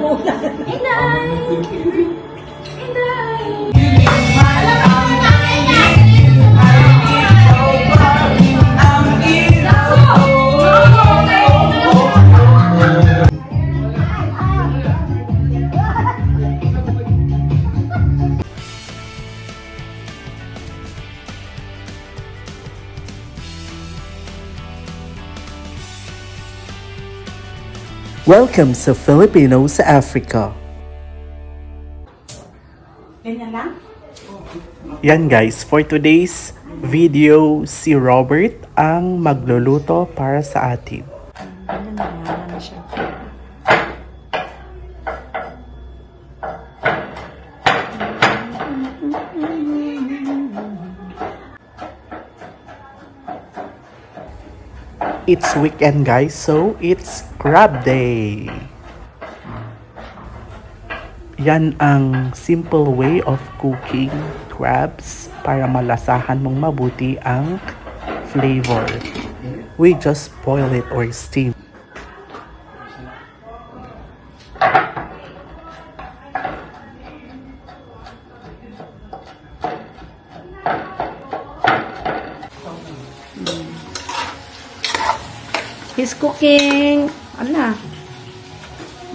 Inday! Inday! Welcome sa Filipino sa Africa. Ganyan lang? Yan guys, for today's video, si Robert ang magluluto para sa atin. Ganyan na siya. It's weekend guys, so it's crab day. Yan ang simple way of cooking crabs para malasahan mong mabuti ang flavor. We just boil it or steam. He's cooking,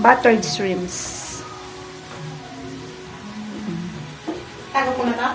buttered shrimps. Tago ko na to?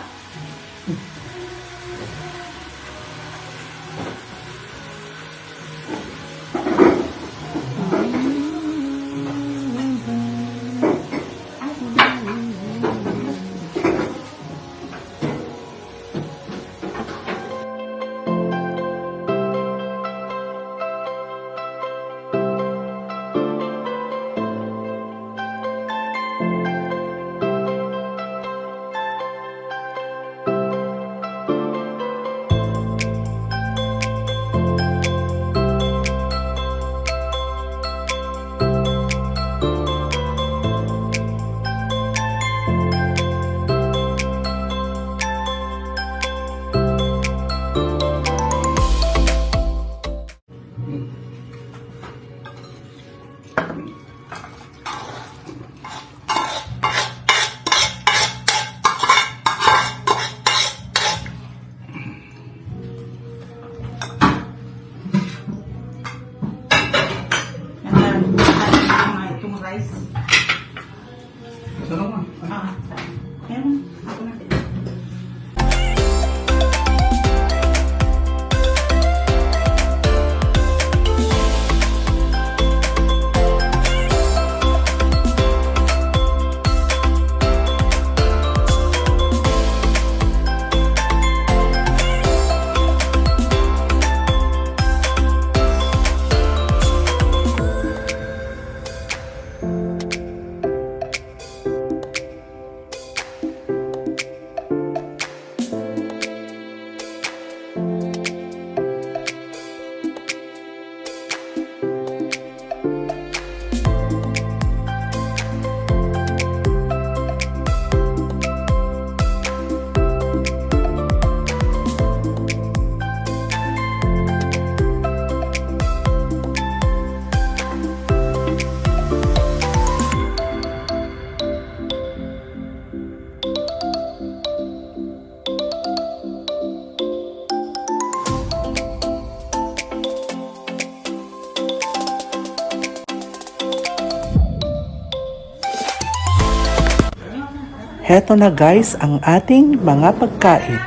Heto na guys ang ating mga pagkain.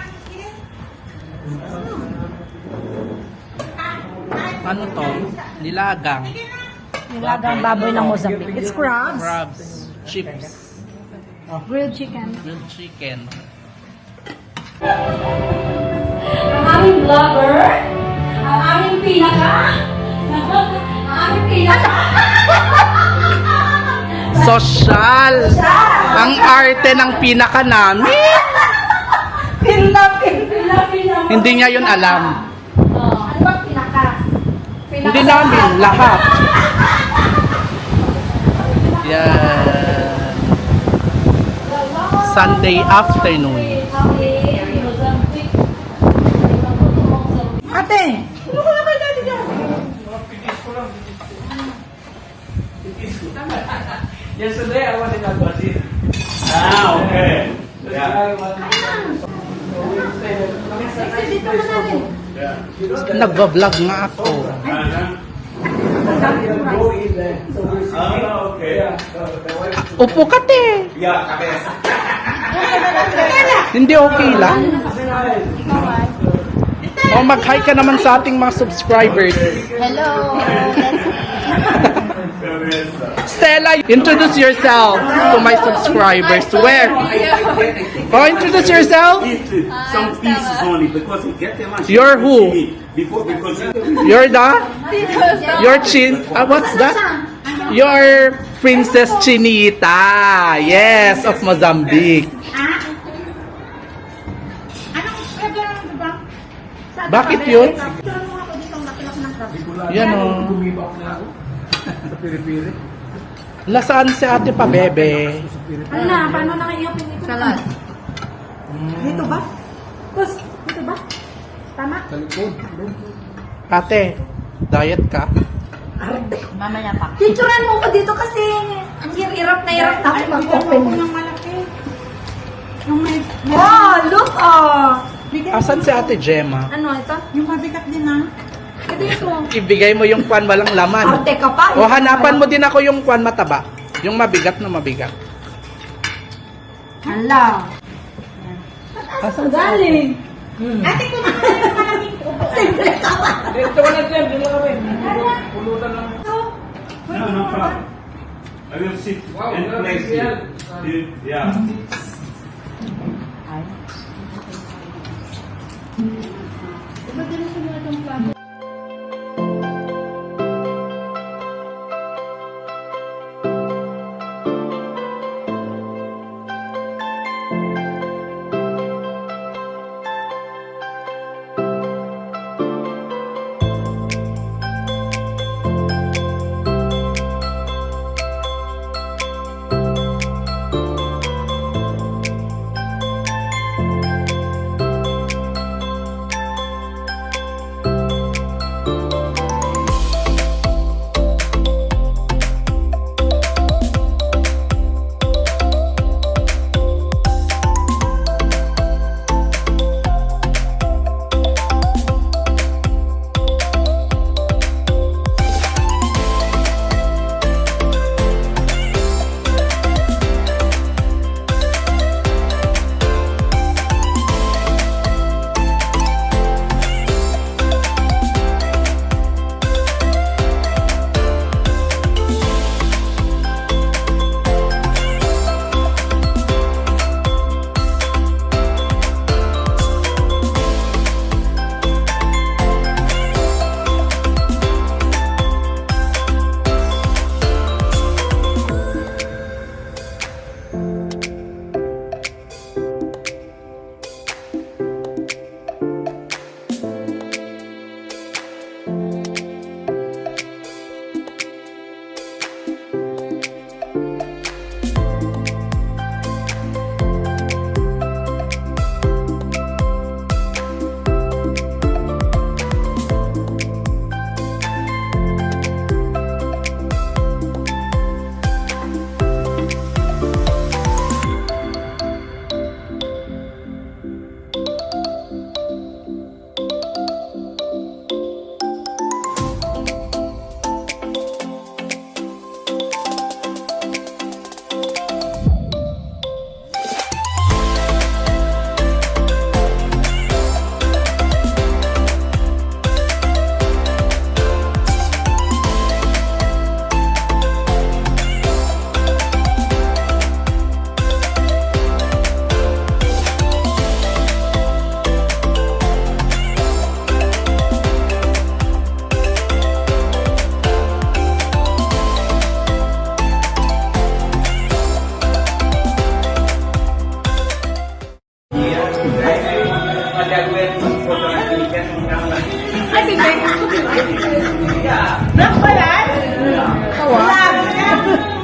Ano to? Nilagang. Nilagang baboy ng Mozambique. It's crabs. Crabs. Chips. Grilled chicken. Grilled chicken. Ang aming vlogger, ang aming pinaka, Sosyal! Ang arte ng pinaka namin. Pila. Hindi niya yun alam. Ano ba pinaka? Hindi namin, lahat. Yan. Sunday afternoon. Ate! Ano ko na kayo dati dyan? Yesterday I was in Al Brazil. Ah, okay. That's Yeah. why I was in So we stayed Nagbablog nga ako. go in there. So we Ah, okay. yeah. So the wife Upo ka, te. Yeah, kabes. Hindi okay lang. O, mag-hi ka naman sa ating mga subscribers. Hello. Stella, introduce yourself to my subscribers. Where? Oh, introduce yourself. Some pieces only because he get them. You're who? Before because You're the? Your chin. What's that? Your Princess Chinita. Yes, of Mozambique. Bakit yun? Yan o. gumibak na ako. Sa piri-piri. Lasaan si ate pa, bebe? Ano na? Paano na kayo pinito? Salat. Dito ba? Kus, dito ba? Tama? Sa likod. Ate, diet ka? Mamaya pa. Picturean mo ko dito kasi ang hirap na ako mag-open. Oh, look oh! Asan si ate Gemma? Ano ito? Yung mabigat din na. Dito. Ibigay mo yung kwan walang laman. Arte ka pa. O hanapan mo din ako yung kwan mataba. Yung mabigat na mabigat. Hala. Asan si Galing. Ate ko na yung malamig ko. Simple ka pa. Dito ka na dyan. Dito kami. Pulutan lang. no, no problem. I will sit Wow, and place real. here. Yeah.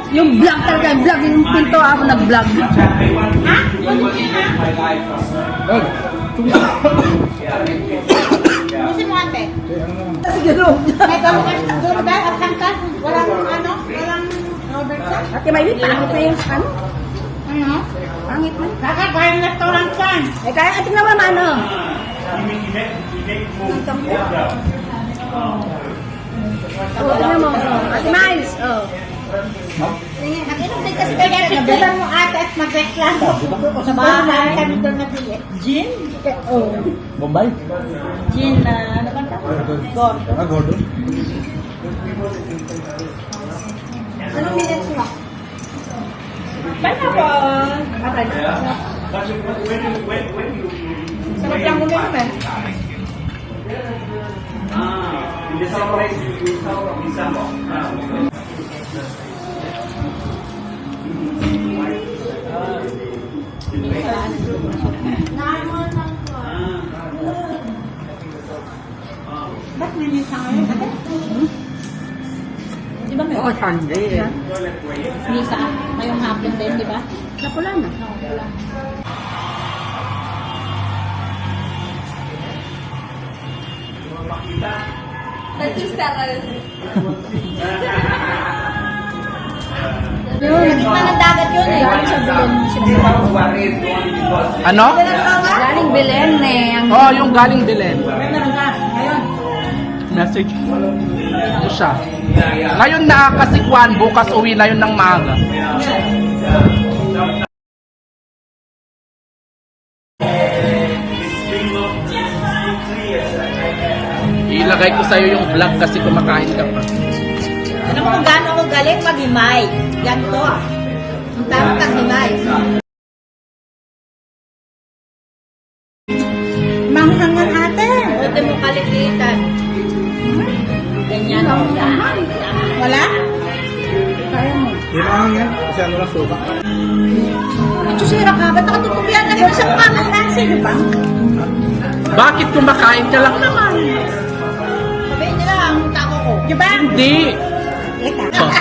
Yung vlog talaga, vlog. Yung pinto ako nag-vlog. Busin mo ate. Siguro. May gawin ka, gawin ka, at hangkas. Walang ano, walang overcut. Ate Maylin, pangit na yung ano? Ano? Pangit na. Kakakain restaurant yan. Eh, kaya tingnan mo ano? Oh, tingnan mo. Ate Miles, oh. Nag-inom din kasi kayo. Picturean mo ate at magreklamo. Sa bahay kami doon nabili. Gin? Oo. Bombay? Gin na, ano ba ito? Gordo. Ah, Gordon. Anong minutes mo? Basta po. Okay. Sarap lang uminom eh. Ba't may misa ngayon? Di ba may Sunday eh? Misa. Ngayong hapon din, di ba? Napula na. Naging ng dagat yun eh. Ano? Galing Belen eh. Oh, yung galing Belen. Meron ka. Ngayon. Message. Ito siya. Ngayon na kasi Kwan, bukas uwi na yun ng maaga. Ilagay ko sa'yo yung vlog kasi kumakain ka pa. Alam mo kung gaano ako galing mag-himay. Yan to. Ang tamang kag-himay. Manghangan ate. Pwede mo kalikitan. Ganyan. Wala? Kaya mo. Di ba ang yan? Kasi ano lang suka. Ito sira ka. Ba't ako tutupian na rin sa pangalan? Sino ba? Bakit kumakain ka lang naman? Sabihin nila ang tako ko. Di ba? Hindi. Diyos.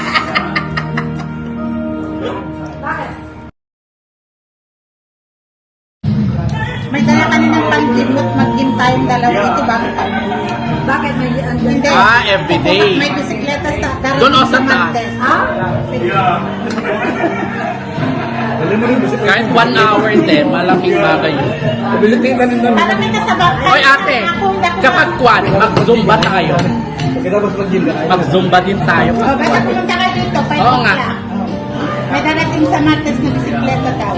May dala kaninang pang-gimot. Mag-gim tayong dalawa. Ito ba? Bakit may Hindi. Ah, everyday. May bisikleta sa darating Doon o sa taas? Martes. Ha? Dali mo rin bisip. Kahit 1 hour din, malaking bagay yun. Pabilitin na rin namin. Para may kasabak. Hoy ate, kapag Kwan, mag-zumba tayo. Kita ba sa pag-gym na? Mag-zumba din tayo. O, basta pumunta kayo dito. Oo nga. May darating sa Martes na bisikleta daw.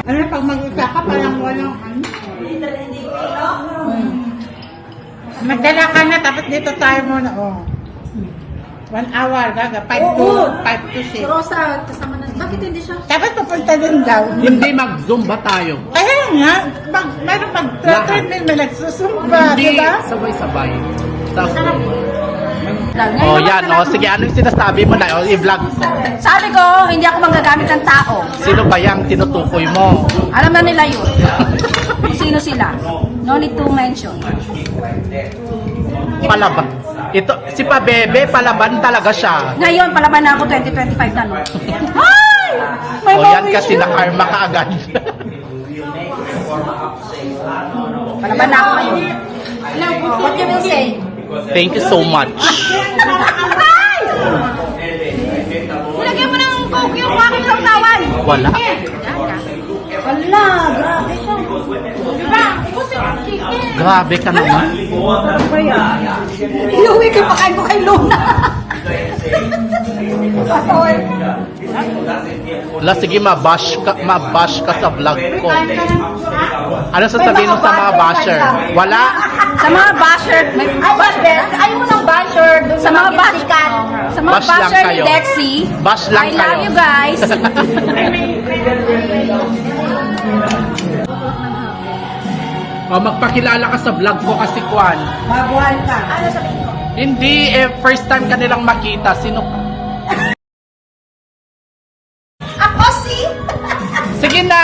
Ano, pag mag-usa ka, parang walang ano. Magdala ka na, tapos dito tayo muna. Oh. 1 hour, gaga. 5 to 6. Si Rosa, kasama na. Bakit hindi siya? Tapos pupunta din daw. Hindi mag-zumba tayo. Kaya nga, mayroon pag-treadmill, may nagsusumba, di Hindi, ba? sabay-sabay. Sa Ngayon Oh, naman yan. pala- Oh, sige, ano yung sinasabi mo na? Oh, i-vlog ko. Sabi ko, hindi ako manggagamit ng tao. Sino ba yung tinutukoy mo? Alam na nila yun. Kung sino sila. No need to mention. Palaban. Ito, si Pabebe, palaban talaga siya. Ngayon, palaban na ako 2025 na, no? Ay! May O yan mawis kasi yun. na-karma ka agad. Palaban na ako ngayon. What you will say? Thank you so much. Ay! Nilagyan mo ng coke yung aking sausawan. Wala. Wala, grabe siya. Diba? Grabe ka naman. Iuwi ko pa kain ko kay Luna. Patoy. Wala, sige, mabash ka sa vlog ko. Ano sasabihin mo sa mga basher? Wala? Sa mga basher, may basher. Ayaw mo ng basher. Sa mga basher. Sa mga Bash lang basher ni kayo. Dexy. Bash lang I love kayo. you guys. O, magpakilala ka sa vlog ko kasi Kwan. Babuhan ka. Ano sabihin ko? Hindi, first time ka nilang makita. Sino ka? Ako si... Sige na!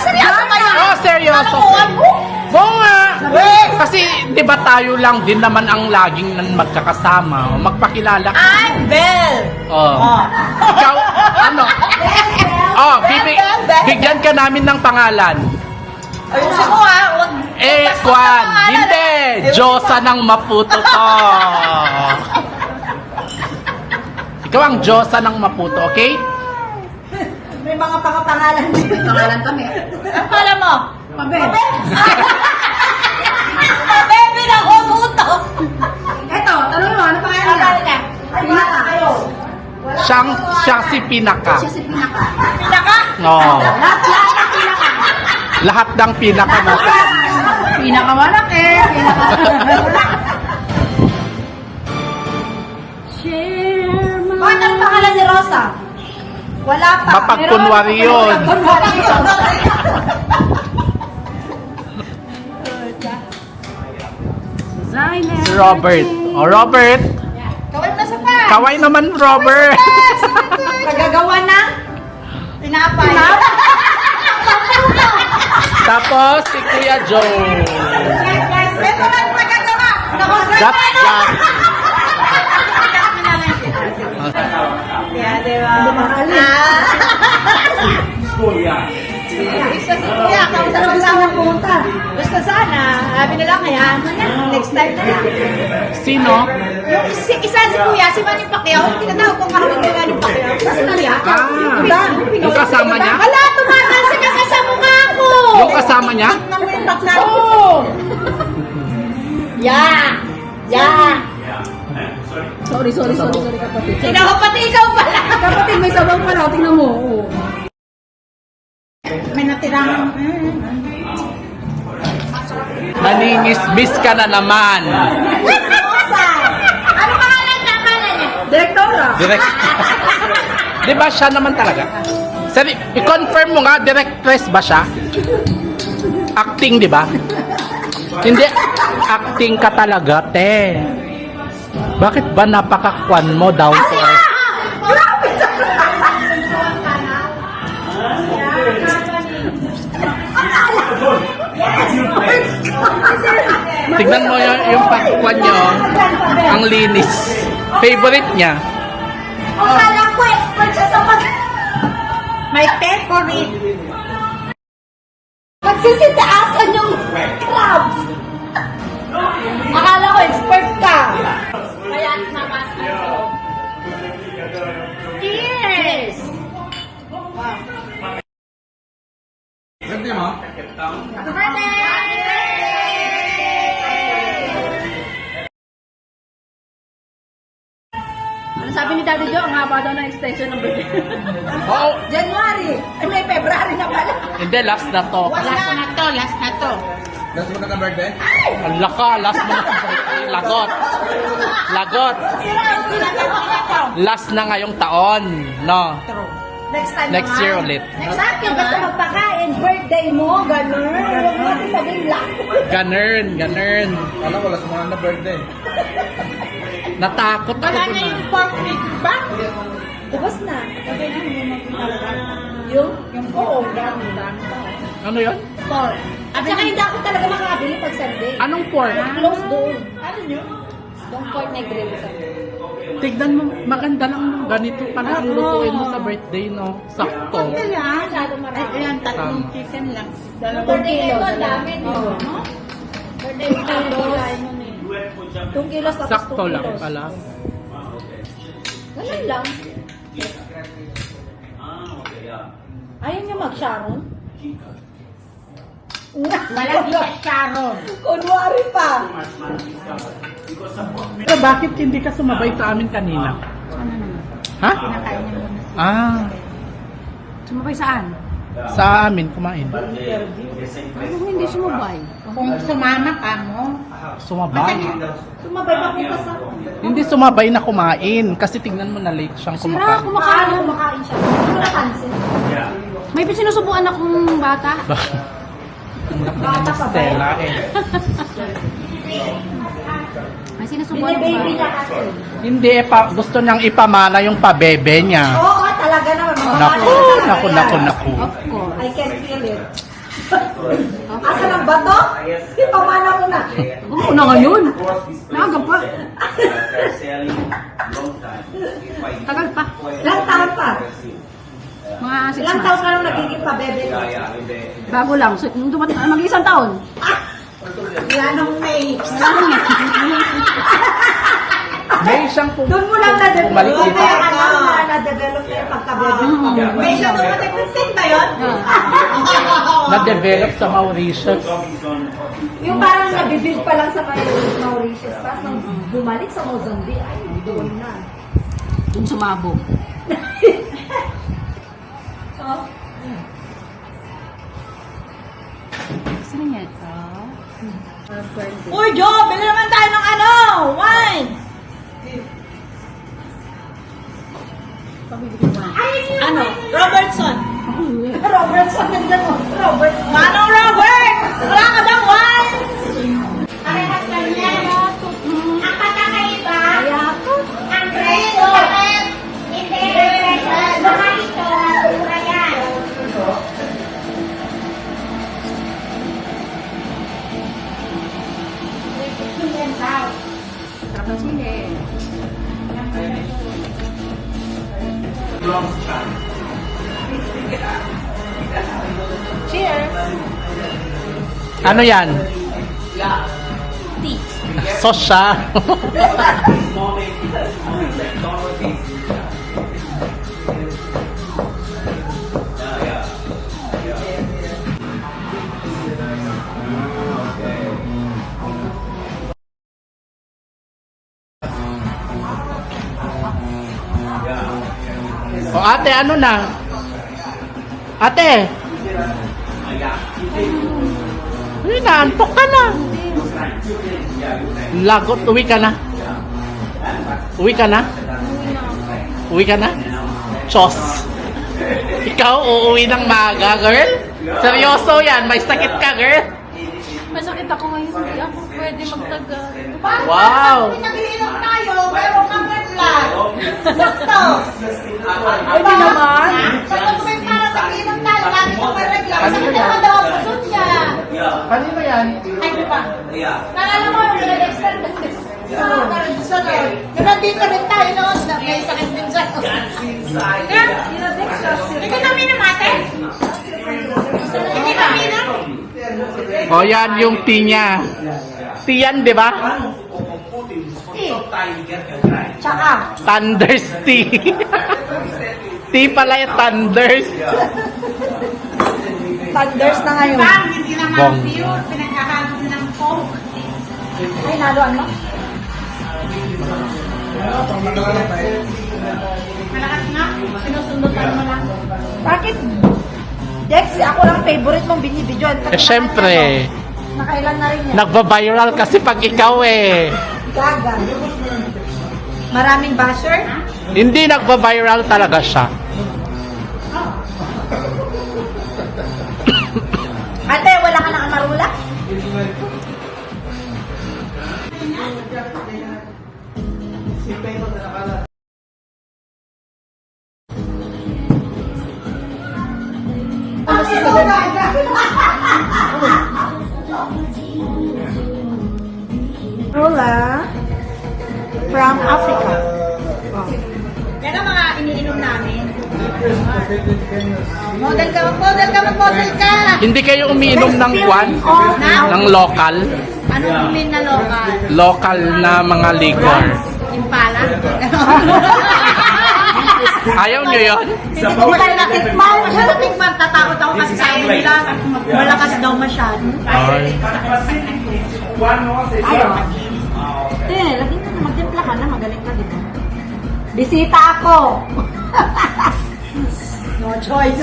Seryoso ba yan? Oh, seryoso. Kalokohan mo? Oo nga. Kasi, di ba tayo lang din naman ang laging magkakasama. O, magpakilala ka. I'm Belle. Oh. Ikaw, ano? Oh, bigyan ka namin ng pangalan. Ayusin mo ha. Huwag. Kwan. Hindi. Diyosa ng Maputo to. Ikaw ang Diyosa ng Maputo, okay? May mga pangalan dito. Pangalan kami. Ang pala mo? Pabe. Bebe na umuto. Eto, tanong mo, ano pangalan niya? Pinaka. Siya si Pinaka. Siya si Pinaka. Pinaka? Oo. Lahat ng pinaka. Lahat ng Pinaka mo. Pinakamalaki. Bakit ang pangalan ni Rosa? Wala pa. Mapagkunwari yun. Si Robert. O, Robert. Kawal na sa pa. Kaway naman, Robert. Nagagawa ng tinapay. Tapos, si Kuya Joe. Ito lang magagawa. That's that. Yeah, diba? School, yeah. Gusto si Kuya, kamusta na gusto mo pumunta? Gusto sana. Sabi nila, kaya mo na. Next time na lang. Sino? Yung isa si Kuya, si Manny Pacquiao, tinatawag ko kahapon ni Manny Pacquiao. Kasi naliya. Yung kasama niya? Wala, tumatansin ka sa mukha ko. Yung kasama niya? Oo. Yeah. Yeah. Sorry kapatid. Sino ko pati ikaw pala? Kapatid, may sabang pala. Tingnan mo. Oo. May natirang. Naningisbis ka na naman. Rosa. Ano pangalan niya? Direktora. Direct. Di ba siya naman talaga? Sabi, i-confirm mo nga, directress ba siya? Acting, di ba? Hindi, acting ka talaga, te. Bakit ba napakakwan mo down to earth? Tignan mo yung pagkwan nyo, ang linis. Favorite niya. Akala ko expert siya sa may favorite. Magsisitaasan yung crabs. Akala ko expert ka. Kaya namas ka sa loob. Cheers! Ganda mo? Happy birthday! Ano sabi ni Daddy Joe? Ang haba daw ng extension ng birthday. Oo. January! Ay, may February na pala. Hindi, last na to. Last na to, last na to. Last mo na ka birthday? Ang laka, last mo na. Lagot. Lagot. Last na ngayong taon. No. Next time Next naman. year ulit. Next time, yung basta magpakain, birthday mo, gano'n. Huwag mo sabihin lang. Ganern. Alam ko, last mo na birthday. Natakot ako Wala dun na ah. yung pork rib ba? Ubus na. Sabi na, hindi mo pinalaga. Yung pork. Ano yun? Pork. At saka hindi ako talaga makakabili pag Sunday. Anong pork? Close doon. Ano nyo? Yung pork na grill Sunday. Tignan mo, maganda lang no. Ganito pala ang lutuin mo sa birthday, no? Sakto. Masyado marami. Ayan, tatlong chicken lang. 2 kilos. Ang dami. Birthday kilos. 2 kilos tapos 2 kilos. Sakto lang pala. Ganun lang. Ayaw niya mag-Sharon? Malaki sa Sharon. Kunwari pa. Pero bakit hindi ka sumabay sa amin kanina? Ha? Ah, Sumabay saan? sa amin kumain. Ano hindi sumabay? Kung sumama ka mo. Sumabay. Sumabay pa kung kasama. Hindi sumabay na kumain kasi tignan mo na late siyang Sira, kumakain. Kumakain siya. Ano napansin? May sinusubuan akong bata. Ang laki na ni Stella eh. May sinusubuan akong Binibaby bata. niya kasi. Hindi, gusto niyang ipamana yung pabebe niya. Oo, talaga naman. Naku. Of course. I can feel it. Asa ng bato? Ipamana ko na. Oo na ngayon. Naaga pa. Tagal pa. Ilang taon pa? Mga 6 Ilang taon months. ka nung nagiging pabebe ko? Bago lang. So, nung mag-isang taon. Yan nung May. May isang Doon mo lang na-develop. Balik dito. Kaya na-develop na yung pagka-bebe. May siya dumating 15 ba yun? na-develop sa Mauritius. Yung parang nabibig pa lang sa Mauritius. Tapos nang bumalik sa Mozambique, ay, doon na. Doon sumabog. Oh. Gusto niya ito? Uy, Jo! Bili naman tayo ng ano! Wine! Ano? Robertson! Robertson, ganda mo. Robertson. Manong Robert! Wala ka daw wine! Parehas lang yan. Ang patakaiba, ang preso, hindi refresher. Baka ito, mura yan. Sarap ng sili. Cheers. Ano yan? Tea. Sauce siya. O ate, ano na? Ate! Uy, naantok ka na. Lagot, uwi ka na. Uwi ka na? Uwi ka na? Chos. Ikaw uuwi ng maaga, girl? Seryoso yan, may sakit ka, girl? Masakit ako ngayon. Hindi ako pwede magtagal. Wow! Nagiinom tayo, pero kang red flag. Sakto. Pwede naman. Pag may para nagiinom tayo, lagi kang may red flag. Sakit naman daw ang puso niya. Kanino yan? Ay, di ba? Nalala mo yung pinag-extend sunod. Pero dito rin tayo noon na may sakit din siya. Hindi kami namate? Hindi kami na? O yan yung tea niya. Tea yan, di ba? Tsaka. Thunders tea. Tea pala yung Thunders. Thunders na ngayon. Bang, hindi naman Bong. pure. Pinagkakaroon din ng coke. Ay, naluan mo? Malakas nga. Sinusundutan mo lang. Bakit? Dex, ako lang favorite mong binibidyoan. Eh, syempre. Nakailan na rin yan. Nagba-viral kasi pag ikaw eh. Gaga. Maraming basher? Hindi nagba-viral talaga siya. Ate, wala ka nang marula? Rula from Africa. Yan ang mga iniinom namin. Model ka, model ka, mag-model ka! Hindi kayo umiinom ng kwan? Ng local? Anong umin na local? Local na mga liquor. Impala? Ayaw nyo yun? Hindi ko tayo natikman. Siya natikman, tatakot ako kasi sabi nila, malakas daw masyado. Ay. Ayaw. Te, laging ka magtimpla ka na, magaling ka, di ba? Bisita ako! No choice.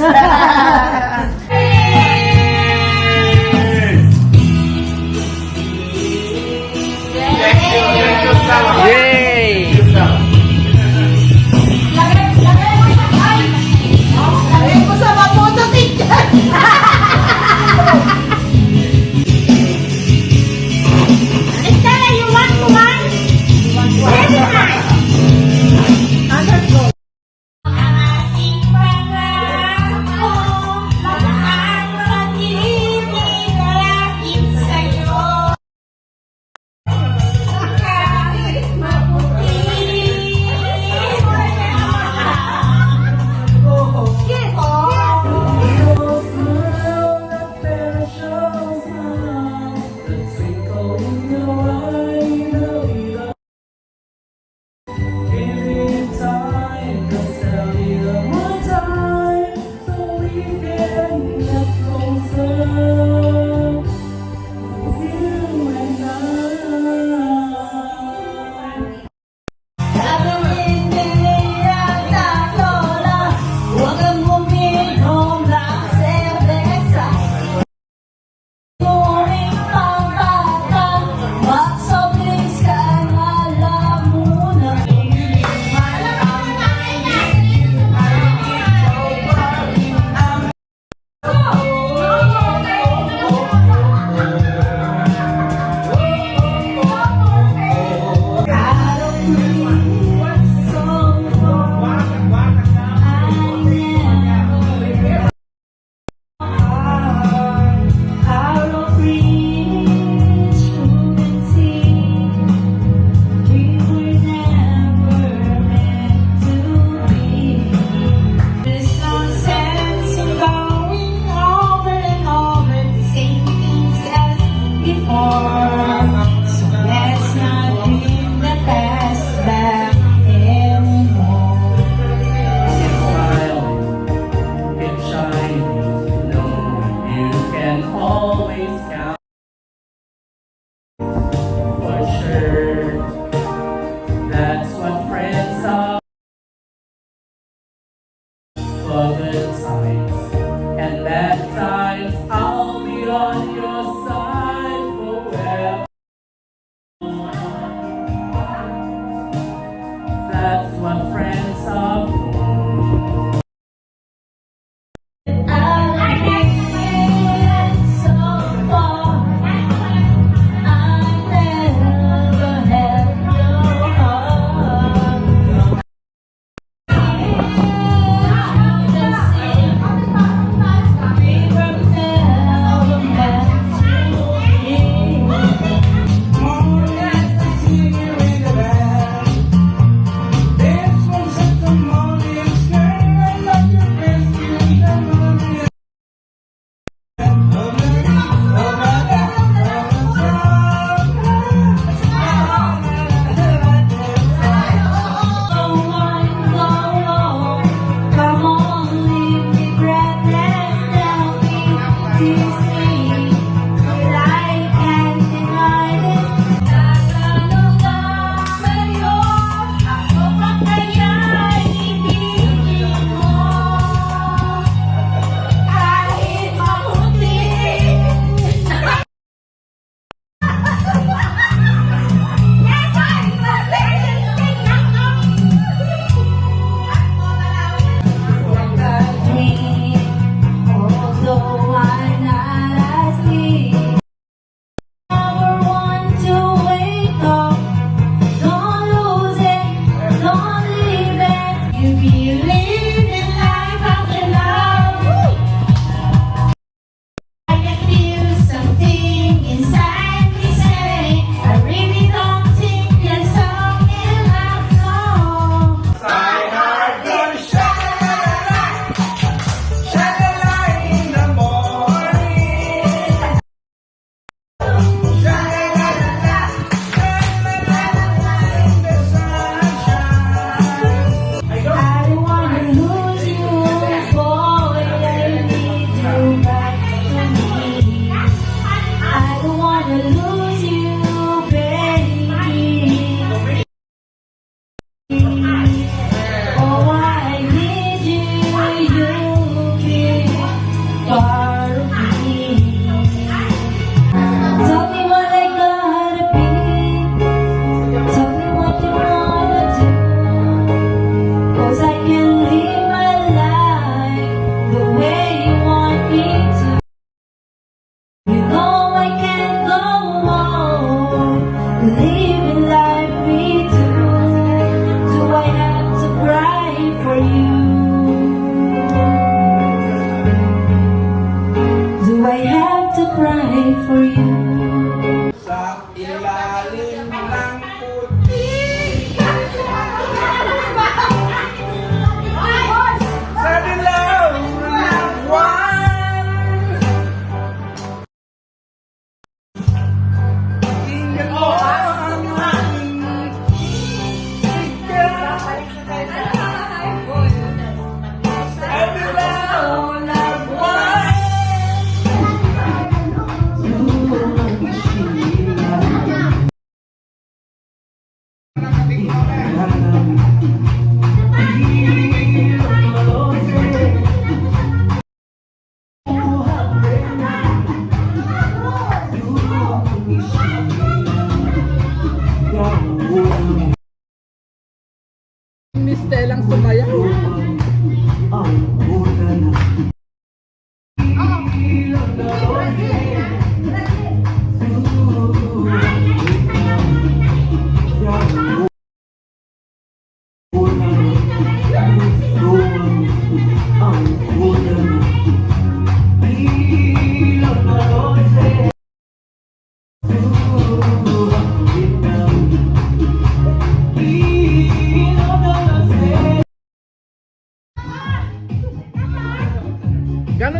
Living life we do. Do I have to cry for you? Do I have to cry for you? Sa ilalim ng puti. Sa dilaw ng buwan. Tingnan mo ang aking sigaw. Sa dilaw ng buwan. Miss Telang sumayaw.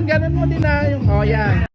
Ganon mo din na yung, oh yan.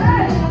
Hey!